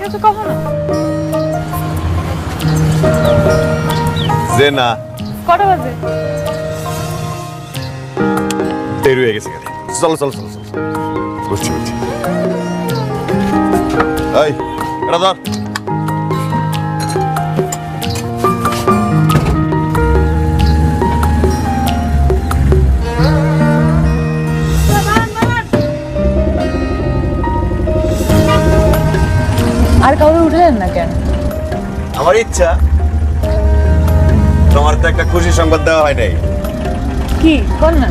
গেছে কখনো? যে না কটা বাজে? দেরি হয়ে গেছে খালি। চলো চলো চলো চলো বুঝছি বুঝছি। এই এটা ধর। আর কাউকে উঠলেন না কেন? আমার ইচ্ছা, তোমার তো একটা খুশি সংবাদ দেওয়া হয় নাই। কি কোন না?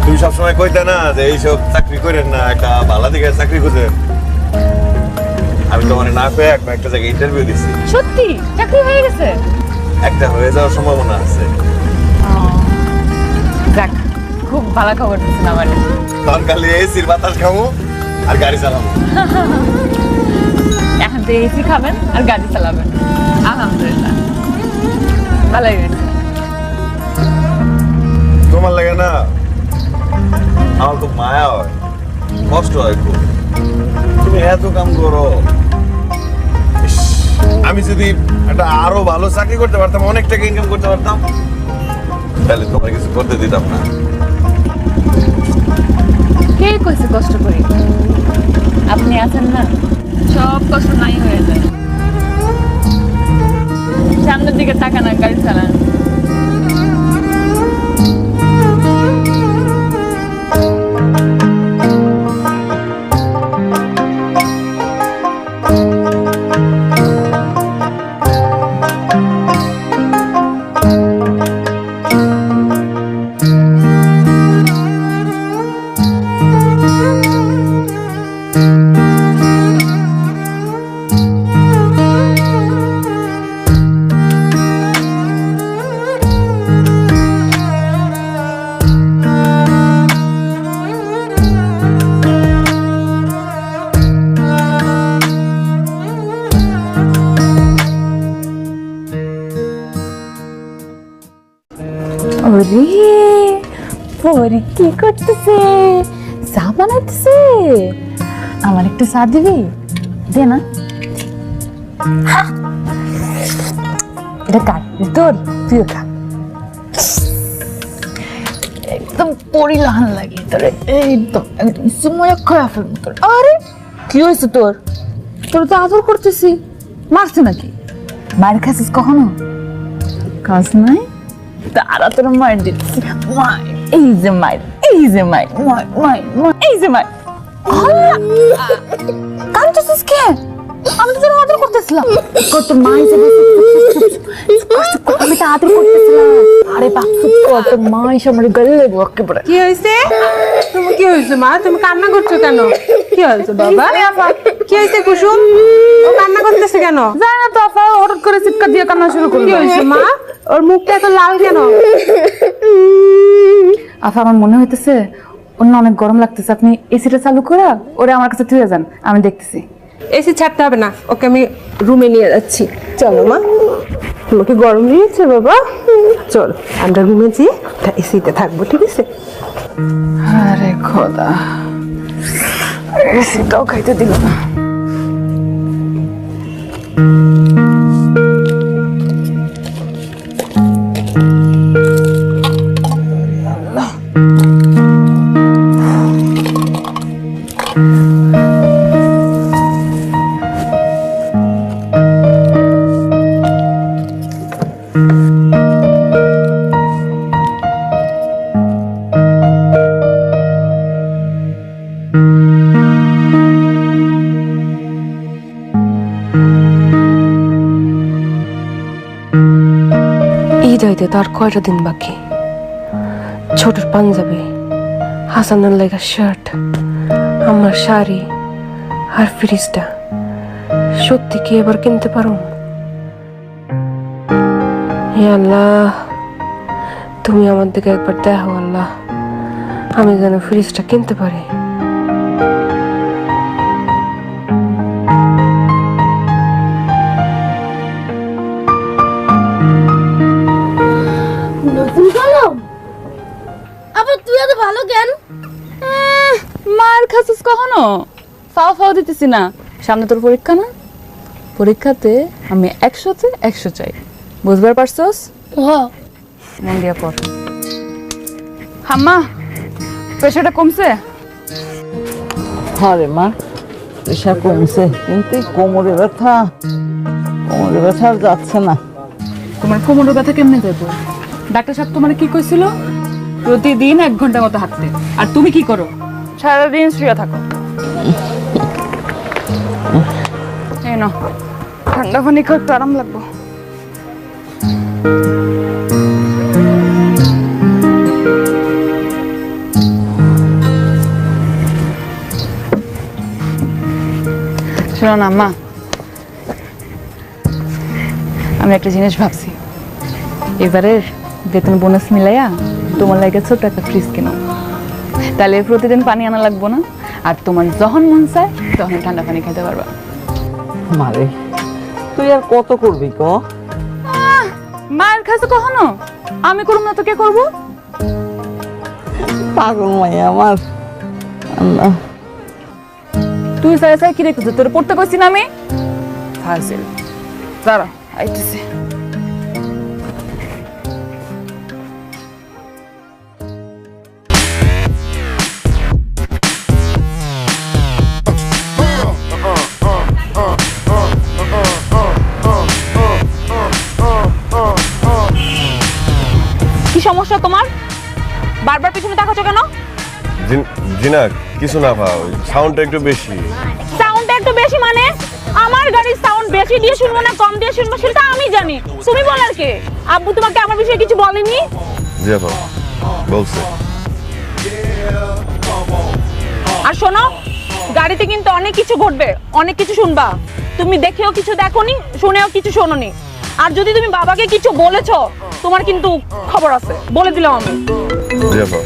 তুমি সবসময় কইতে না যে এইসব চাকরি করেন না, একটা ভালো দিকে চাকরি খুঁজেন। আমি তোমার না পেয়ে একটা জায়গায় ইন্টারভিউ দিচ্ছি। সত্যি চাকরি হয়ে গেছে? একটা হয়ে যাওয়ার সম্ভাবনা আছে। যাক, খুব ভালো খবর দিচ্ছেন আমার। তখন খালি এসির বাতাস খাবো আর গাড়ি চালাবো। এখন তো এসি খাবেন আর গাড়ি চালাবেন, আলহামদুলিল্লাহ ভালোই হয়েছে। তোমার লাগে না আমার খুব মায়া হয়, কষ্ট হয় খুব। তুমি এত কাম করো। ইস, আমি যদি একটা আরো ভালো চাকরি করতে পারতাম, অনেক টাকা ইনকাম করতে পারতাম, তাহলে তোমার কিছু করতে দিতাম না। কে কইছে কষ্ট করি? আপনি আছেন না, সব কষ্ট নাই হয়ে যায়। সামনের দিকে তাকান না, গাড়ি চালান। ওরে পরি কি করতেছে? চা বানাইতেছে। আমার একটু চা দিবি? দে না। এটা কাট, তোর, তুইও খা। একদম পরিলাহান লাগে তোর, একদম একদম সময় খাওয়া ফেলবো তোর। আরে কি হয়েছে তোর? তোর তো আদর করতেছি, মারছে নাকি? মার খাচ্ছিস কখনো? কাজ নাই, তারা তোর মায়ের দিচ্ছি। মায়ের, এই যে মায়ের, এই যে মায়ের, মায়ের মায়ের মায়ের, এই যে মায়ের। কাঁদতেছিস কে? আমি তো তোর আদর করতেছিলাম। কত মাই যে আমি তো আদর করতেছিলাম। আরে বাপ, কত মাই আমার গলে লেগে একেবারে। কি হয়েছে? তুমি কি হয়েছে মা? তুমি কান্না করছো কেন? কি হয়েছে বাবা? কি হয়েছে কুসুম? ও কান্না করতেছে কেন? জানি না তো আপা, হঠাৎ করে চিৎকার দিয়ে কান্না শুরু করলো। কি হয়েছে মা? ওর মুখটা এত লাল কেন? আপা আমার মনে হইতেছে অন্য অনেক গরম লাগতেছে। আপনি এসিটা চালু করে ওরে আমার কাছে থুয়ে যান, আমি দেখতেছি। এসি ছাড়তে হবে না, ওকে আমি রুমে নিয়ে যাচ্ছি। চলো মা, তোমাকে গরম নিয়েছে বাবা? চল আমরা রুমে যেয়ে এসিতে থাকবো, ঠিক আছে? আরে খোদা, এসিটাও খাইতে দিল না। ঈদ হইতে তো আর কয়টা দিন বাকি। ছোটর পাঞ্জাবি, হাসানের লেগা শার্ট, আমার শাড়ি আর ফ্রিজটা সত্যি কি এবার কিনতে পারো? হে আল্লাহ, তুমি আমার দিকে একবার দেখো আল্লাহ, আমি যেন ফ্রিজটা কিনতে পারি। মার খাচ্ছিস কখনো? ফাও ফাও দিতেছি না, সামনে তোর পরীক্ষা না, পরীক্ষাতে আমি 100-তে 100 চাই, বুঝবার পারছস? মন দিয়া পড়। হাম্মা, প্রেশারটা কমছে? হরে মা, প্রেশার কমছে, কিন্তু এই কোমরে ব্যথা আর যাচ্ছে না। তোমার কোমরের ব্যথা কেমনে যাবো? ডাক্তার সাহেব তোমার কি কইছিল? প্রতিদিন 1 ঘন্টা মতো হাঁটতে। আর তুমি কি করো? সারাদিন শুয়ে থাকো। এই নাও, ঠান্ডা পানি খাও, একটু আরাম লাগবো। শোনো না আম্মা, আমি একটা জিনিস ভাবছি, এবারের বেতন বোনাস মিলাইয়া তোমার লাগে ছোট একটা ফ্রিজ কিনো, তাহলে প্রতিদিন পানি আনা লাগবো না, আর তোমার যখন মন চায় তখন ঠান্ডা পানি খেতে পারবা। মারে, তুই আর কত করবি ক? মায়ের কাছে কখনো আমি করব না তো কে করবো? পাগল মাইয়া আমার। আল্লাহ, তুই চাই চাই কি রেখেছিস? তোর পড়তে কইছি না আমি? ফাজিল, দাঁড়া আইতেছি। কি সমস্যা তোমার? বারবার পিছনে তাকাচ্ছ কেন? জিনা কিছু না ভাই, সাউন্ডটা একটু বেশি। সাউন্ডটা একটু বেশি মানে? আমার গাড়ির সাউন্ড বেশি দিয়ে শুনবো না কম দিয়ে শুনবো সেটা আমি জানি, তুমি বলার কে? আব্বু তোমাকে আমার বিষয়ে কিছু বলেনি? জি আপা, বলছে। আর শোনো, গাড়িতে কিন্তু অনেক কিছু ঘটবে, অনেক কিছু শুনবা। তুমি দেখেও কিছু দেখোনি, শুনেও কিছু শোনোনি। আর যদি তুমি বাবাকে কিছু বলেছো, তোমার কিন্তু খবর আছে, বলে দিলাম আমি। জি আপা।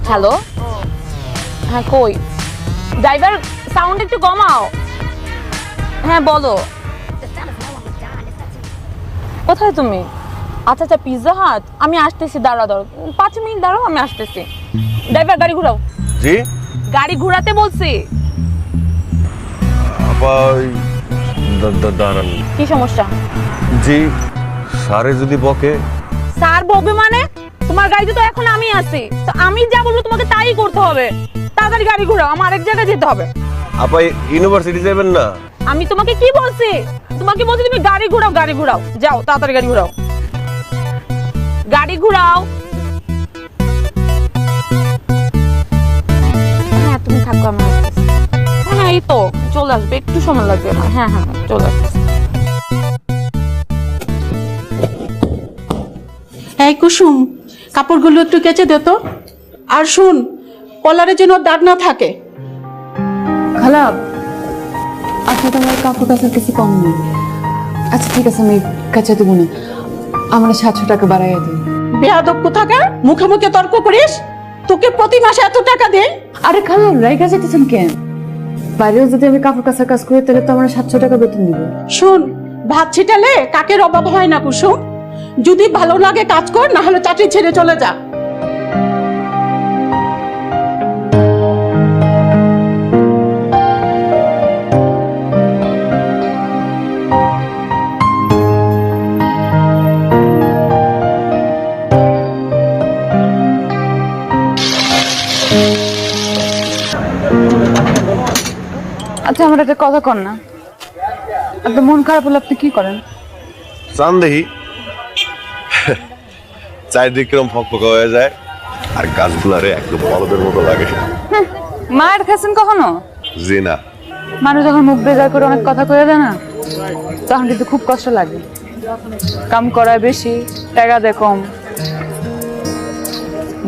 হ্যালো, হ্যাঁ কই? ড্রাইভার সাউন্ড একটু কমাও। হ্যাঁ বলো, কোথায় তুমি? আচ্ছা আচ্ছা, পিৎজা হাট, আমি আসতেছি, দাঁড়াও 5 মিনিট দাঁড়াও, আমি আসতেছি। ড্রাইভার গাড়ি ঘুরাও। জি গাড়ি ঘুরাতে বলছি। আপা, দাঁড়ান। কি সমস্যা? জি, সারে যদি বকে? স্যার বকবে মানে? তোমার গাড়িতে তো এখন আমি আছি, তো আমি যা বলবো তোমাকে তাই করতে হবে। তাড়াতাড়ি গাড়ি ঘুরাও, আমার আরেক জায়গায় যেতে হবে। আপা, ইউনিভার্সিটি যাবেন না? আমি তোমাকে কি বলছি? তোমাকে বলছি তুমি গাড়ি ঘুরাও, গাড়ি ঘুরাও, যাও তাড়াতাড়ি গাড়ি ঘুরাও, গাড়ি ঘুরাও। হ্যাঁ তুমি থাকো, আমি আসতেছি। হ্যাঁ এই তো চলে আসবে, একটু সময় লাগবে আমার। হ্যাঁ হ্যাঁ চলে আসতেছি। এই কুসুম, কাপড়গুলো একটু কেচে দে তো। আর শুন, কলারে যেন দাগ না থাকে। খালা, আচ্ছা তোমার কাপড় কাচার কিছু কম নেই? আচ্ছা ঠিক আছে, আমি কাচা দেবো না, আমার 700 টাকা বাড়াইয়া দিই। বেয়াদব কোথাকার, মুখে মুখে তর্ক করিস? তোকে প্রতি মাসে এত টাকা দে। আরে খালা, রাইগা যেতেছেন কেন? বাইরেও যদি আমি কাপড় কাচার কাজ করি তাহলে তো আমার 700 টাকা বেতন দিব। শুন, ভাত ছিটালে কাকের অভাব হয় না কুসুম। যদি ভালো লাগে কাজ কর, না হলে চাকরি ছেড়ে চলে যা। আচ্ছা আমার একটা কথা কর না, আপনার মন খারাপ হলে আপনি কি করেন? চান দেখি, চারিদিক কিরম ফকফকা হয়ে যায়, আর গাছগুলারে একদম বলদের মতো লাগে। মায়ের খাচ্ছেন কখনো? জি না। মানুষ যখন মুখ বেজার করে অনেক কথা কয়ে দেয় না, তখন কিন্তু খুব কষ্ট লাগে। কাম করায় বেশি, টাকা দেয় কম,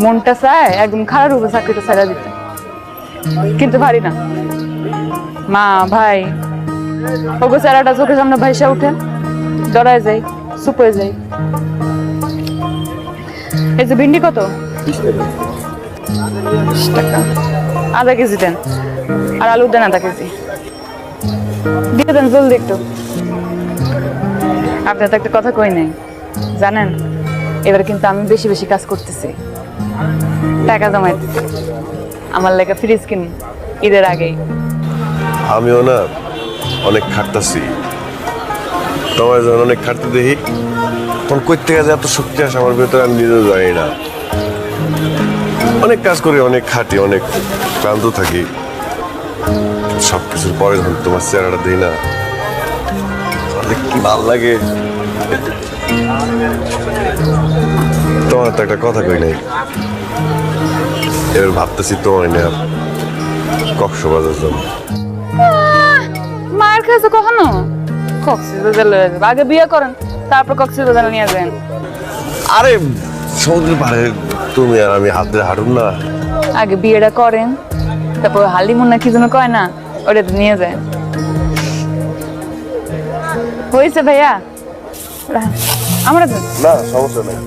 মনটা চায় একদম খারাপ রূপে চাকরিটা ছেড়ে দিতে, কিন্তু পারি না। মা ভাই ওগো চেহারাটা চোখের সামনে ভাইসা উঠে, ডরায় যাই, চুপ হয়ে যাই। এই যে ভিন্ডি কত? 20 টাকা। আধা কেজি দেন, আর আলু দেন আধা কেজি দিয়ে দেন, জলদি একটু। আপনার তো একটা কথা কই নাই জানেন, এবার কিন্তু আমি বেশি বেশি কাজ করতেছি, টাকা জমাইতেছি, আমার লেখা ফ্রিজ কিনুন ঈদের আগেই। আমিও না অনেক খাটতাছি, তোমার যখন অনেক খাটতে দেখি তখন কই থেকে যে এত শক্তি আসে আমার ভেতরে আমি নিজেও জানি না। অনেক কাজ করি, অনেক খাটি, অনেক ক্লান্ত থাকি, সবকিছুর পরে যখন তোমার চেহারাটা দিই না অনেক কি ভালো লাগে। তোমার তো একটা কথা কই নাই, এবার ভাবতেছি তোমার না কক্সবাজার যাব। মায়ের কাছে কখনো কক্সবাজার লয়ে যাবে, আগে বিয়ে করেন তারপর কক্সবাজার নিয়ে যাবেন। আরে সমুদ্রের পাড়ে তুমি আর আমি হাত ধরে হাঁটুন না। আগে বিয়েটা করেন, তারপর হালিমুন না কি যেন কয় না, ওটা তো নিয়ে যায়। হয়েছে ভাইয়া, আমরা না সমস্যা নেই।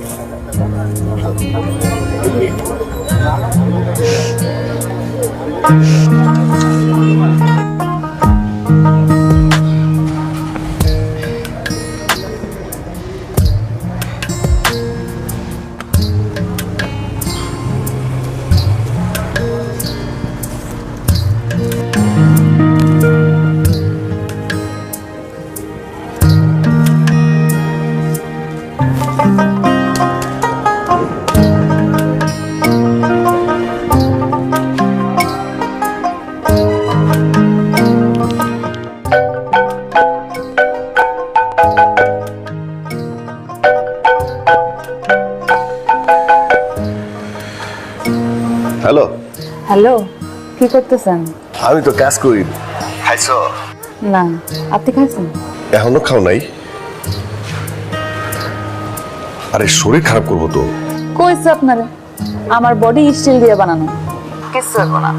হ্যালো হ্যালো, কি করতেছেন? আমি তো কাজ করি। খাইছো? না, আপনি খাইছেন? এখনো খাও নাই? আরে শরীর খারাপ করবো তো। কইছে আপনারে আমার বডি স্টিল দিয়ে বানানো, কিছু হইব না।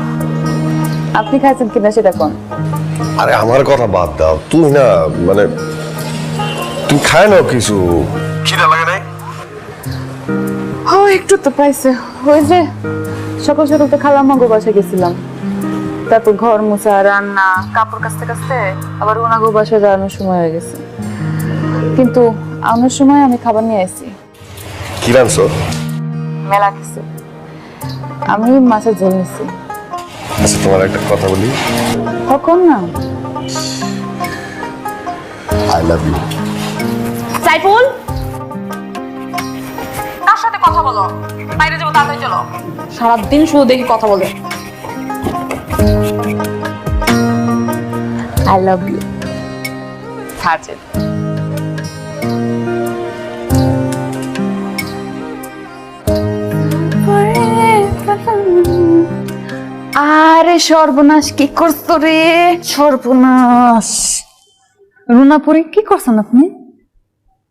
আপনি খাইছেন কিনা সেটা কোন? আরে আমার কথা বাদ দাও, তুমি না মানে তুমি খায় নাও কিছু। খিদা লাগে নাই? ও একটু তো পাইছে। ওই যে সকাল সকাল তো খালাম্মাগো বাসা গেছিলাম, তারপর ঘর মোছা, রান্না, কাপড় কাচতে কাচতে আবার ওনাগো বাসা যাওয়ানোর সময় হয়ে গেছে। কিন্তু আনার সময় আমি খাবার নিয়ে আসি। কি রানছো? মেলা কিছু। আমি মাছের ঝোল নিছি। আচ্ছা তোমার একটা কথা বলি। কখন না? I love you. সাইফুল, কার সাথে কথা বলো? বাইরে যাবো, তাড়াতাড়ি চলো। সারাদিন শুধু দেখি কথা বলে। I love you. সাজেদ। আরে সর্বনাশ, কি করছো রে? সর্বনাশ। রুনাপুরি, কি করছেন আপনি?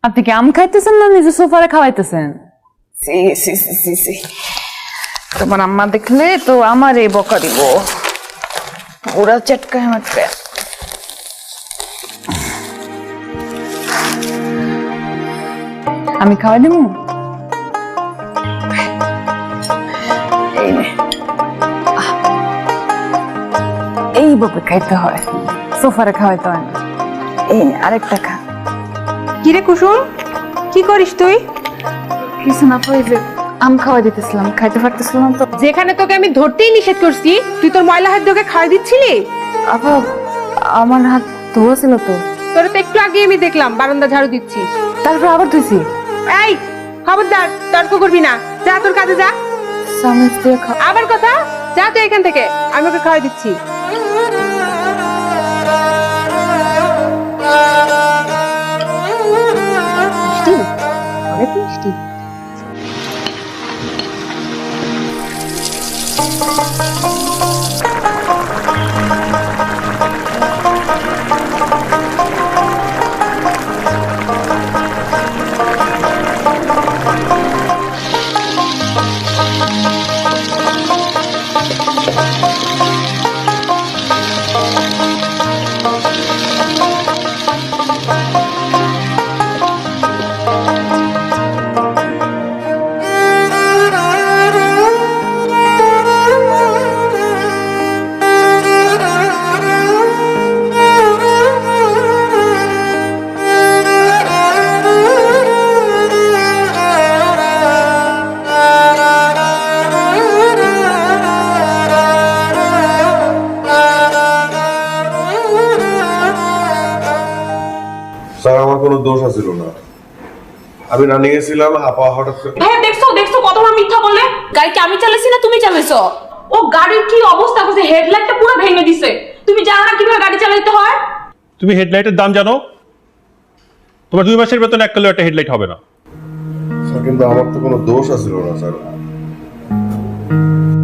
আপনি কি আম খাইতেছেন না নিজে সোফারে খাওয়াইতেছেন? সি সি সি সি সি, তোমার আম্মা দেখলে তো আমার এই বকা দিব। ওরা চটকায় মাটকায়। আমি খাওয়াই দেবো? এই নে, এইভাবে খাইতে হয়, সোফারে খাওয়াইতে হয় না। এই নে, আরেকটা খা। কিরে কুসুম, কি করিস তুই? কিছু না, ওই যে আম খাওয়াই দিতেছিলাম, খাইতে পারতেছিলাম তো। যেখানে তোকে আমি ধরতেই নিষেধ করছি, তুই তোর ময়লা হাত দিয়ে ওকে খাওয়াই দিচ্ছিলি? আবার আমার হাত ধোয়া ছিল তো, তোর তো একটু আগে আমি দেখলাম বারান্দা ঝাড়ু দিচ্ছিস। তারপর আবার ধুইছি। এই খবরদার, তর্ক করবি না, যা তোর কাজে যা। চামচ দিয়ে আবার কথা, যা তুই এখান থেকে, আমি ওকে খাওয়াই দিচ্ছি। মিষ্টি, অনেক মিষ্টি। কোনো দোষ আছিল না। আমি রানিং এ ছিলাম, আপা হঠাৎ করে ভাইয়া দেখছো দেখছো কতবার মিথ্যা বললে? গাড়ি কি আমি চালাইছি না তুমি চালাইছো? ও গাড়ির কি অবস্থা করছে, হেডলাইটটা পুরো ভেঙে দিছে। তুমি জানো না কিভাবে গাড়ি চালাতে হয়? তুমি হেডলাইটের দাম জানো? তোমার 2 মাসের বেতন 1 কিলো একটা হেডলাইট হবে না। স্যার কিন্তু আমার তো কোনো দোষ আছিল না স্যার।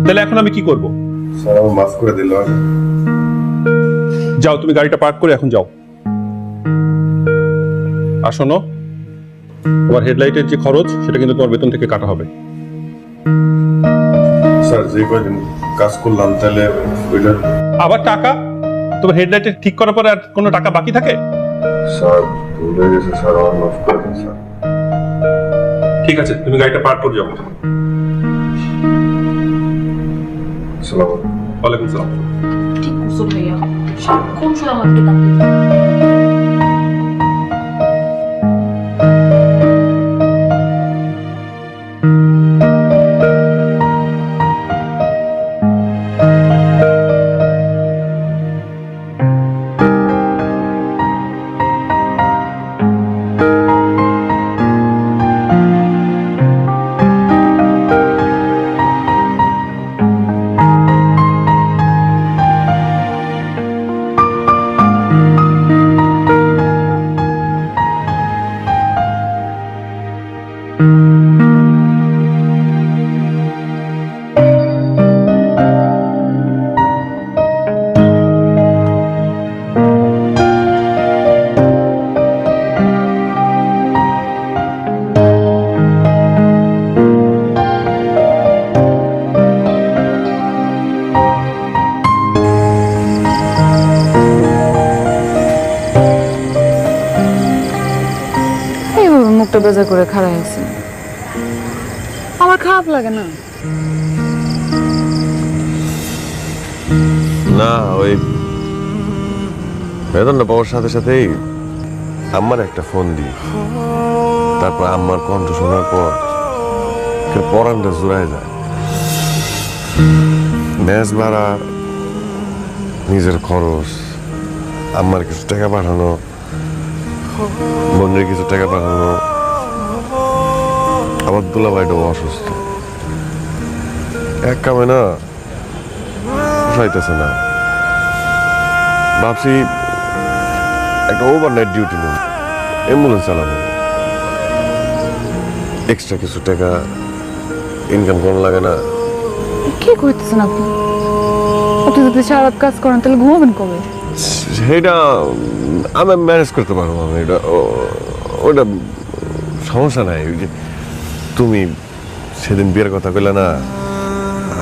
তাহলে এখন আমি কি করব? স্যার আমাকে মাফ করে দিল। যাও, তুমি গাড়িটা পার্ক করে এখন যাও। আর শোনো, তোমার হেডলাইটের যে খরচ সেটা কিন্তু তোমার বেতন থেকে কাটা হবে। স্যার যে কয়দিন কাজ করলাম তাহলে ওইটা। আবার টাকা? তোমার হেডলাইটের ঠিক করার পরে আর কোনো টাকা বাকি থাকে? স্যার ভুলে গেছে স্যার, আমার মাফ করে দিন স্যার। ঠিক আছে, তুমি গাড়িটা পার্ক করে যাও। সালাম। ওয়ালাইকুম সালাম। ঠিক করছো ভাইয়া, সারাক্ষণ শুধু আমার দিকে তাকিয়ে থাকে। এইভাবে মুখটা বেজা করে খাড়া আছে, আমার খারাপ লাগে না? না, ওই বেতনটা পাওয়ার সাথে সাথেই আম্মার একটা ফোন দিই, তারপর আম্মার কণ্ঠ শোনার পর পরানটা জোড়ায় যায়। ম্যাচ ভাড়া, নিজের খরচ, আম্মার কিছু টাকা পাঠানো, বোনের কিছু টাকা পাঠানো, আমার দুলাভাইটাও অসুস্থ, এক কামে না পোষাইতেছে না। ভাবছি একটা ওভারনাইট ডিউটি নেব, অ্যাম্বুলেন্স চালাবো, এক্সট্রা কিছু টাকা ইনকাম করানো লাগে না? কি করতেছেন আপনি? আপনি যদি সারা রাত কাজ করেন তাহলে ঘুমাবেন কবে? সেটা আমি ম্যানেজ করতে পারবো, আমি এটা ওটা সমস্যা নাই। ওই যে তুমি সেদিন বিয়ের কথা কইলে না,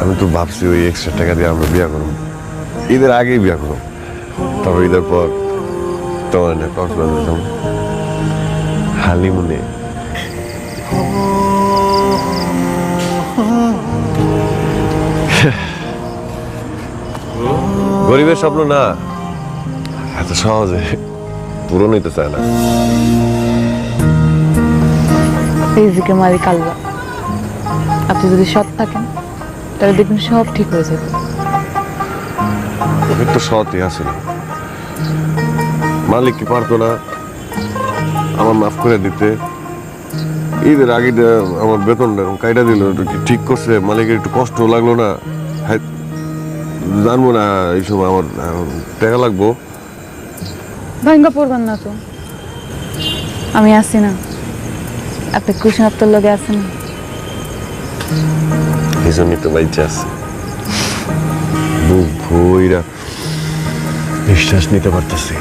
আমি তো ভাবছি ওই এক্সট্রা টাকা দিয়ে আমরা বিয়ে করব, ঈদের আগেই বিয়ে করব, তারপর ঈদের পর তোমার কক্সবাজার যাবো হালিমুনে। গরিবের স্বপ্ন না এত সহজে পূরণ হইতে চায় না। রিজিকের মালিক আল্লাহ, আপনি যদি সৎ থাকেন তাহলে দেখবেন সব ঠিক হয়ে যাবে। আমি তো সৎই আসলে, মালিক কি পারতো না আমার মাফ করে দিতে? ঈদের আগে আমার বেতনটা কাইটা দিল, ঠিক করছে, মালিকের একটু কষ্ট লাগলো না? জানবো না এই সময় আমার টাকা লাগবো? ভাঙ্গা পড়বেন না তো, আমি আছি না, আপনি কুশন আপনার লগে আছেন। এই জন্যই তো বাইচে আছে, বুক ভইরা নিঃশ্বাস নিতে পারতেছি।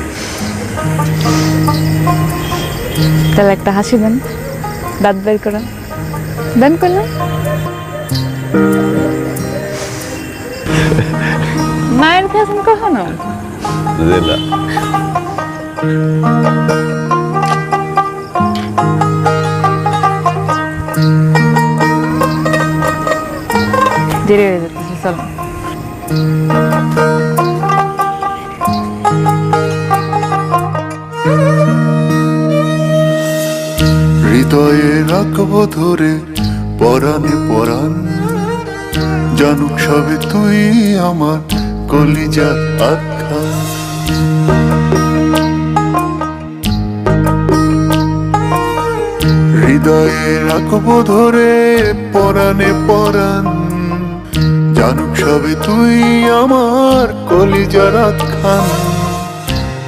তাহলে একটা হাসি দেন, দাঁত বের করেন, দেন করলেন। মায়ের খেয়েছেন কখনো? না, দেরি হয়ে যাচ্ছে, চলো। হৃদয়ে রাখবো ধরে পরাণে পরাণ, জানুক সবে তুই আমার কলিজার আখ্যা। হৃদয়ে রাখবো ধরে পরাণে পরাণ, জানুক সবে তুই আমার কলিজার খান।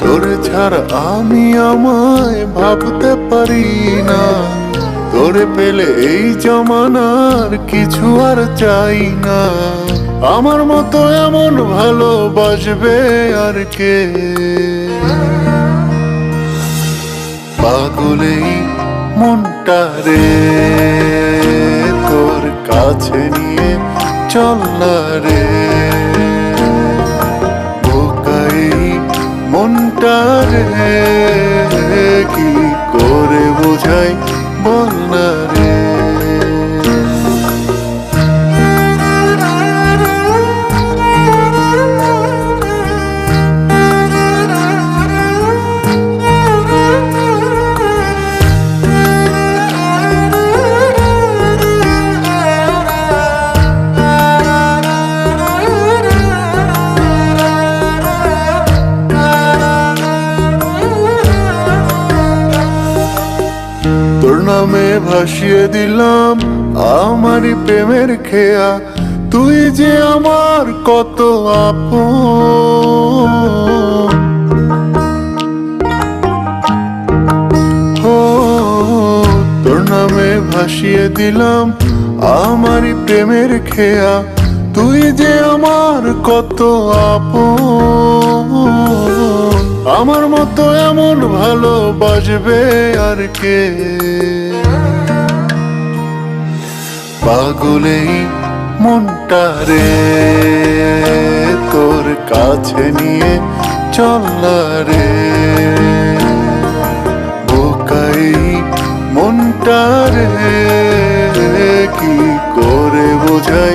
তোরে ছাড়া আমি আমায় ভাবতে পারি না, তোরে পেলে এই জমানার কিছু আর চাই না। আমার মতো এমন ভালোবাসবে আর কে? পাগলেই মনটা রে তোর কাছে নিয়ে চল না রে, বোকাই মনটা রে কি করে বোঝাই বল না রে। তোর নামে ভাসিয়ে দিলাম আমারই প্রেমের খেয়া, তুই যে আমার কত আপন। ও তোর নামে ভাসিয়ে দিলাম আমারই প্রেমের খেয়া, তুই যে আমার কত আপন। আমার মতো এমন ভালোবাসবে আর কে? পাগলেই মনটা রে তোর কাছে নিয়ে চল না রে, বোকাই মনটা রে কি করে বোঝাই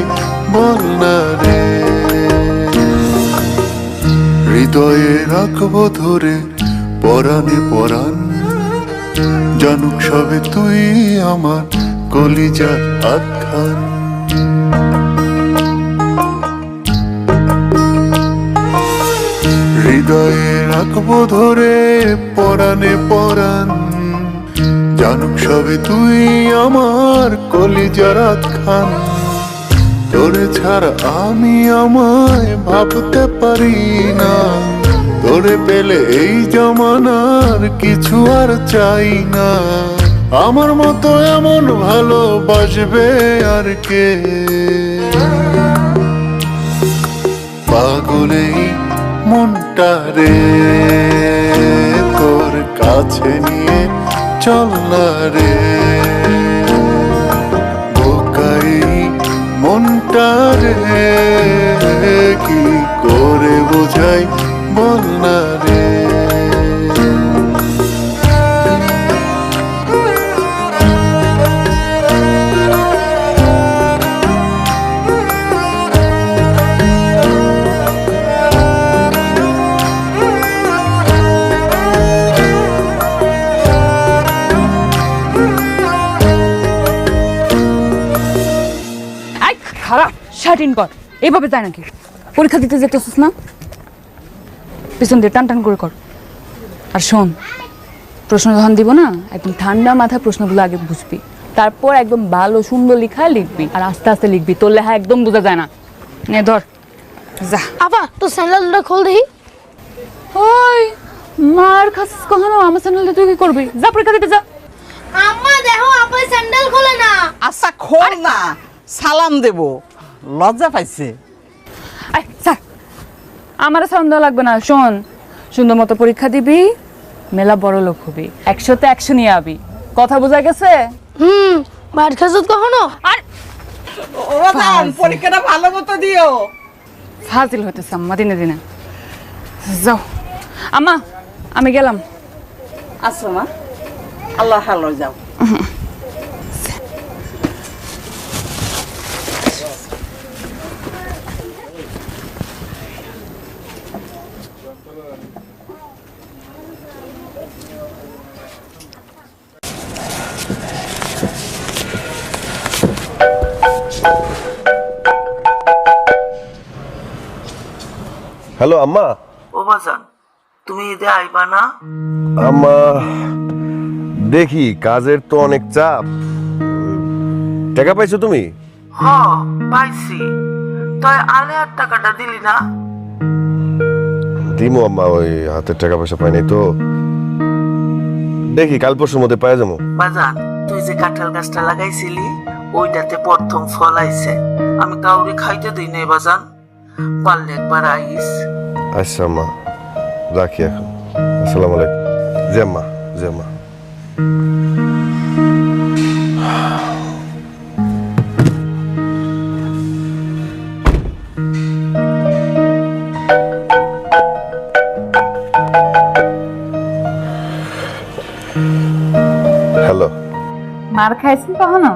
বল না রে। হৃদয়ে রাখবো ধরে পরাণে পরাণ, জানুক সবে তুই আমার কলিজার আখ্যান। হৃদয়ে রাখবো ধরে পরাণে পরাণ, জানুক সবে তুই আমার কলিজার আখ্যান। তোরে ছাড়া আমি আমায় ভাবতে পারি না, তোরে পেলে এই জমানার কিছু আর চাই না। আমার মতো এমন ভালোবাসবে আর কে? পাগলেই মনটা রে তোর কাছে নিয়ে চল না রে, বোকাই মনটা রে কি করে বোঝাই বল না রে। খারাপ শার্ট ইন কর, এইভাবে যায় নাকি? পরীক্ষা দিতে যেতেছিস না, পিছন দিয়ে টান টান করে কর। আর শোন, প্রশ্ন যখন দিব না, একদম ঠান্ডা মাথায় প্রশ্নগুলো আগে বুঝবি, তারপর একদম ভালো সুন্দর লেখা লিখবি, আর আস্তে আস্তে লিখবি, তোর লেখা একদম বোঝা যায় না। নে ধর, যা। আপা তো স্যান্ডেলটা খোল দেখি। ওই মার খাচ্ছিস কখনো? আমার স্যান্ডেলটা তুই কি করবি? যা পরীক্ষা দিতে যা। আম্মা দেখো আপা স্যান্ডেল খোলে না। আচ্ছা খোল না, সালাম দেব, লজ্জা পাইছে। আয় স্যার, আমার সালাম দেওয়া লাগবে না। শোন, সুন্দর মতো পরীক্ষা দিবি, মেলা বড় লোক হবি, 100তে 100 নিয়ে আবি। কথা বোঝা গেছে? ভাত খাসত কখনো? আর ও জান, পরীক্ষাটা ভালো মতো দিও। ফাজিল হইতেছে আম্মা দিনে দিনে। যাও আম্মা, আমি গেলাম। আচ্ছা মা, আল্লাহ ভালো যাও। হ্যালো আম্মা। ও বাজান, তুমি ঈদে আইবা না? আম্মা দেখি, কাজের তো অনেক চাপ, টাকা পাইছো তুমি? হ পাইছি, তুই আলেয়ার টাকাটা দিলি না? দিমো আম্মা, ওই হাতের টাকা পয়সা পাই নাই তো, দেখি কাল পরশুর মধ্যে পাই যাবো। বাজান, তুই যে কাঁঠাল গাছটা লাগাইছিলি ওইটাতে প্রথম ফল আইছে। আমি কাউরে খাইতে দিই নাই বাজান, পারলে একবার আইস। আচ্ছা আম্মা, রাখি এখন। আসসালামু আলাইকুম। জি আম্মা, জি আম্মা। হ্যালো। মার খাইছেন কখনো?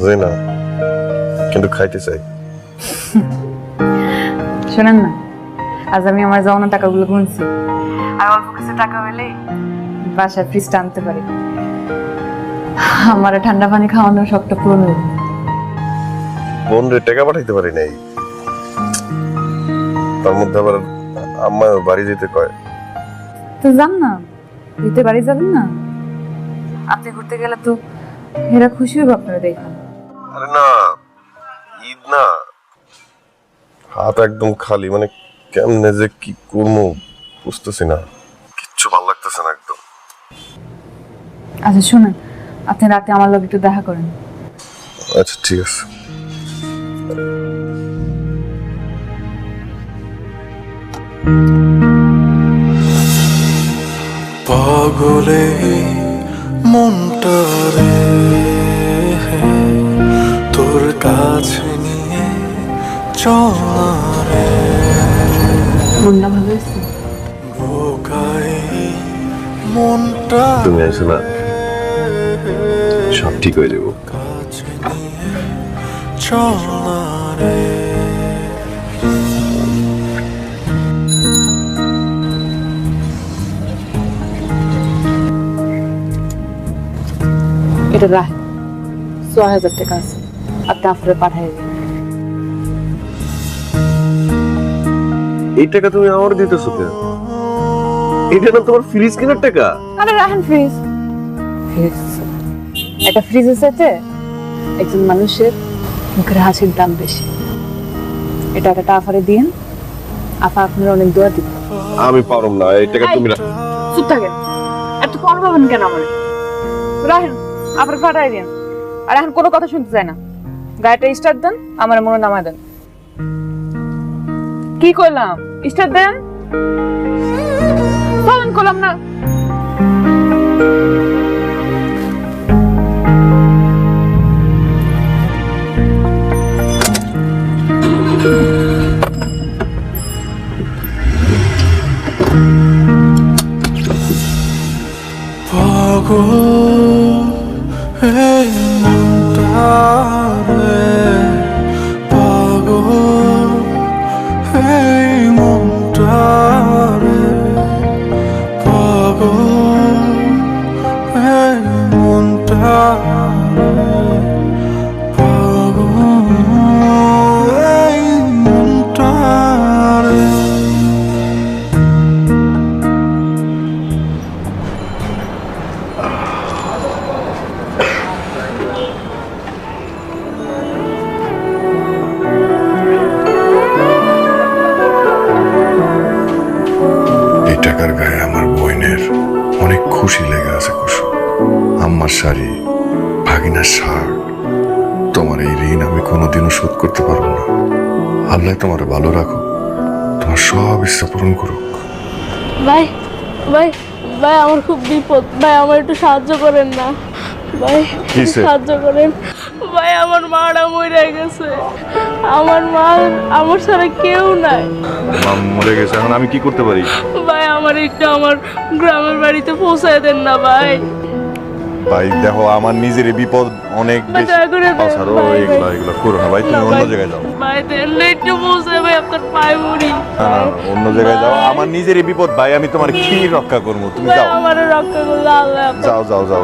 জি না, কিন্তু খাইতে চাই। শোনেন না, আজ আমি আমার জমানো টাকাগুলো গুনছি, আর অল্প কিছু টাকা হলেই বাসায় ফ্রিজটা আনতে পারি। আমার ঠান্ডা পানি খাওয়ানোর শখটা পূরণ হইল। বোন রে টাকা পাঠাইতে পারি নাই, তার মধ্যে আবার আম্মা বাড়ি যেতে কয়। তো যান না, দিতে বাড়ি যাবেন না? আপনি ঘুরতে গেলে তো এরা খুশি হবে আপনারা দেখুন। আরে না, ঈদ না, হাত একদম খালি, মানে কেমনে যে কি করবো বুঝতেছি না, কিচ্ছু ভালো লাগতেছে না একদম। আচ্ছা শুনেন, আপনি রাতে আমার লগে একটু দেখা করেন। আচ্ছা ঠিক আছে। পাগলে মনটা রে তোর কাছে নিয়ে চলা রে, মনটা ভালো হয়েছে? বোকাই মনটা তুমি আইসো না, সব ঠিক হয়ে যাবো। কাছে নিয়ে চলা রে। এটা রাখ, ৬,০০০ টাকা আছে, আপনি আপনার পাঠাই দিন। এই টাকা তুমি আমার দিতেছো কেন? এটা না তোমার ফ্রিজ কেনার টাকা? আরে রাখেন ফ্রিজ, একটা ফ্রিজের সাথে একজন মানুষের মুখের হাসির দাম বেশি। এই টাকাটা আফারে দিন, আফা আপনার অনেক দোয়া দিন। আমি পারম না, এই টাকা তুমি চুপ থাকেন, এত কম পাবেন কেন? আমার রাখেন, আফার পাঠাই দিন। আর এখন কোনো কথা শুনতে চায় না, গাড়িটা স্টার্ট দেন, আমার মনে নামায় দেন। কি করলাম? স্টার্ট দেন, চলেন করলাম না। পাগল এই মনটা রে, পাগল এই মনটা রে, পাগল এই মনটা রে, পাগল এই মনটা রে। টাকার গায়ে আমার বোনের অনেক খুশি লেগে আছে কুসুম। আম্মার শাড়ি, ভাগিনার শার্ট, তোমার এই ঋণ আমি কোনোদিনও শোধ করতে পারবো না। আল্লাহ তোমার ভালো রাখো, তোমার সব ইচ্ছা পূরণ করুক। ভাই ভাই ভাই, আমার খুব বিপদ ভাই, আমার একটু সাহায্য করেন না ভাই, সাহায্য করেন ভাই। আমার মারা মরে গেছে, আমার মা আমার ছাড়া কেউ নাই। মা মরে গেছে, এখন আমি কি করতে পারি? ভাই আমার একটু আমার গ্রামের বাড়িতে পৌঁছায় দেন না ভাই। ভাই দেখো, আমার নিজের বিপদ অনেক বেশি, তাছাড়াও এগুলা করো না ভাই, তুমি অন্য জায়গায় যাও। ভাই দেন একটু পৌঁছায় ভাই, আপনার পায়ে মুড়ি। না না, অন্য জায়গায় যাও, আমার নিজেরই বিপদ ভাই, আমি তোমার কি রক্ষা করবো? তুমি যাও, আমারে রক্ষা করলে আল্লাহ। যাও যাও যাও।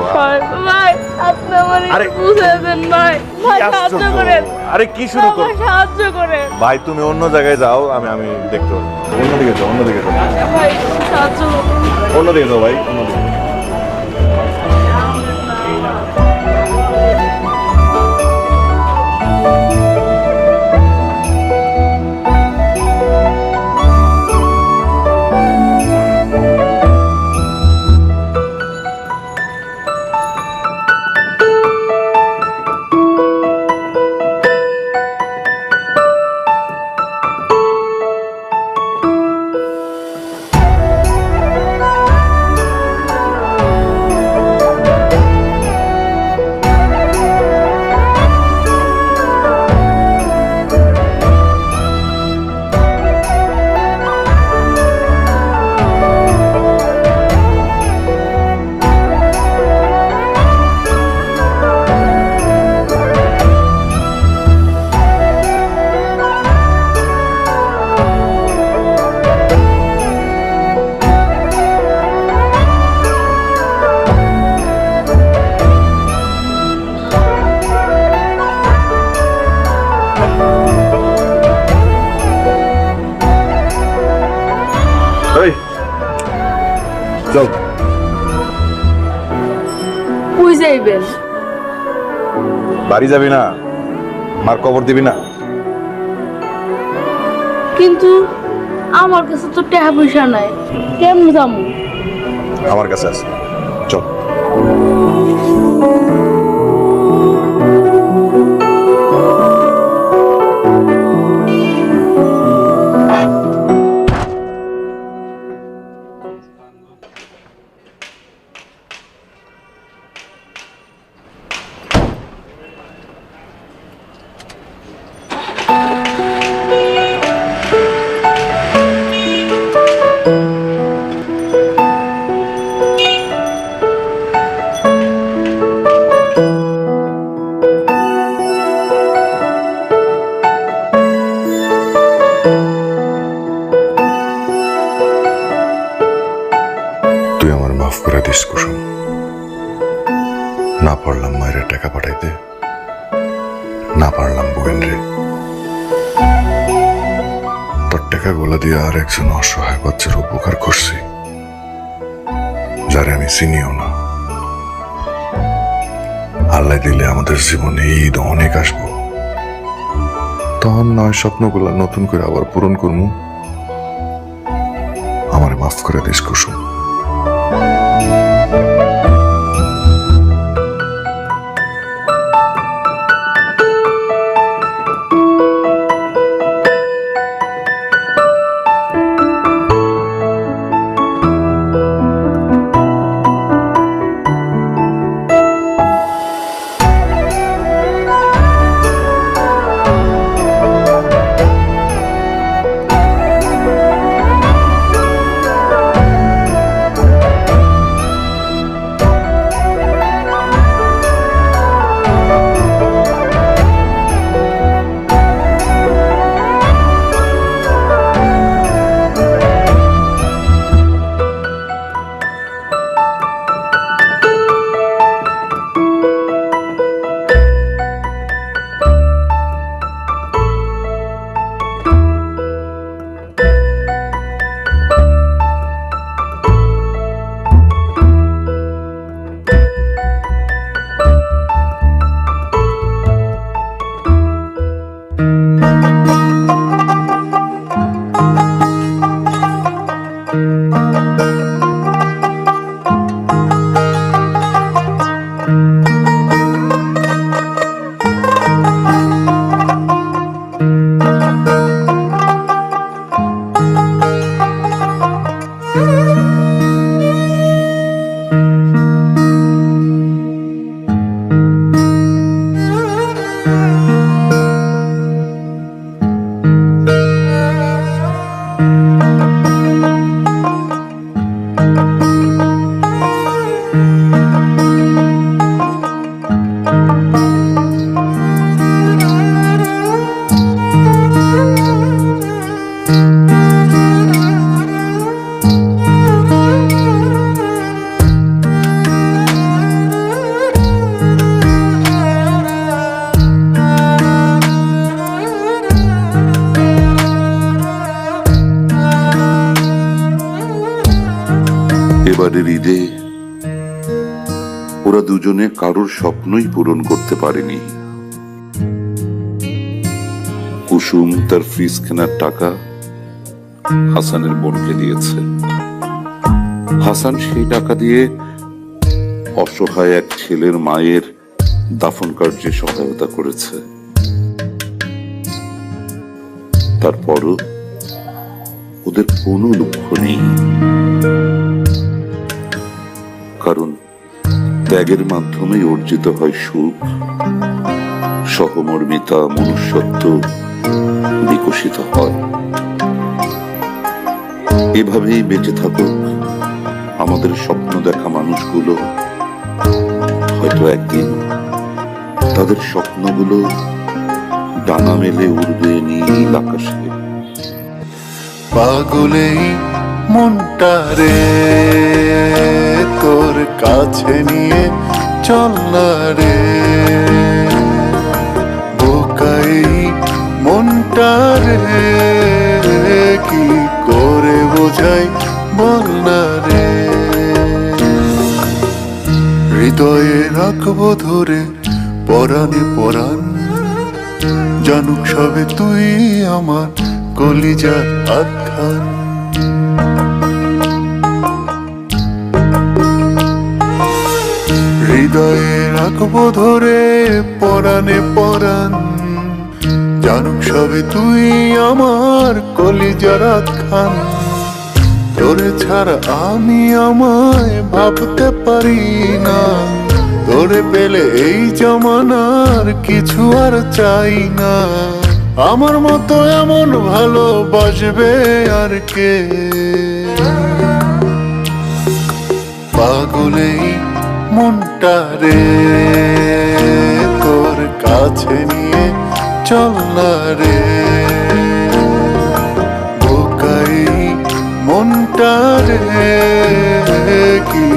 ভাই আপনি আমার একটু পৌঁছায় দেন ভাই, ভাই সাহায্য করেন। আরে কি শুরু করো? সাহায্য করেন ভাই, তুমি অন্য জায়গায় যাও, আমি দেখতে পারবো। অন্যদিকে যাও, অন্যদিকে যাও, ভাই, সাহায্য করুন। অন্যদিকে যাও ভাই, অন্যদিকে। চল। কই যাইবেন? বাড়ি যাবি না? মার কবর দিবি না? কিন্তু আমার কাছে তো টাকা পয়সা নাই, কেমন যাবো? আমার কাছে আছে, চল। তুই আমার মাফ করে দিস কুসুম। না পারলাম মায়ের টাকা পাঠাইতে, না পারলাম বোন রে। তোর টাকা গোলা দিয়ে আর একজন অসহায় বাচ্চার উপকার করছি, যারে আমি চিনিও না। আল্লাহ দিলে আমাদের জীবনে ঈদ অনেক আসবো, তখন নয় স্বপ্নগুলা নতুন করে আবার পূরণ করবো। আমার মাফ করে দিস কুসুম। এবারের ঈদে ওরা দুজনে কারোর স্বপ্নই পূরণ করতে পারেনি। কুসুম তার ফ্রিজ কেনার টাকা হাসানের বোনকে দিয়েছে। হাসান সেই টাকা দিয়ে অসহায় এক ছেলের মায়ের দাফন কার্যে সহায়তা করেছে। তারপরও ওদের কোনো দুঃখ নেই, কারণ ত্যাগের মাধ্যমে অর্জিত হয় সুখ, সহমর্মিতা, মনুষ্যত্ব বিকশিত হয়। এভাবেই বেঁচে থাকুক আমাদের স্বপ্ন দেখা মানুষগুলো। হয়তো একদিন তাদের স্বপ্নগুলো ডানা মেলে উড়বে নীল আকাশে। পাগলেই মনটা রে তোর কাছে নিয়ে চল না রে, বোকাই মনটা রে কি করে বোঝাই বল না রে। হৃদয়ে রাখবো ধরে পরাণে পরাণ, জানুক সবে তুই আমার কলিজার আখ্যান। হৃদয়ে রাখবো ধরে পরাণে পরাণ, জানুক সবে তুই আমার কলিজার আখ্যান। তোরে ছাড়া আমি আমায় ভাবতে পারি না, তোরে পেলে এই জমানার কিছু আর চাই না। আমার মতো এমন ভালোবাসবে আর কে, পাগলেই মনটা রে তোর কাছে নিয়ে চল না রে, বোকাই মনটা রে কি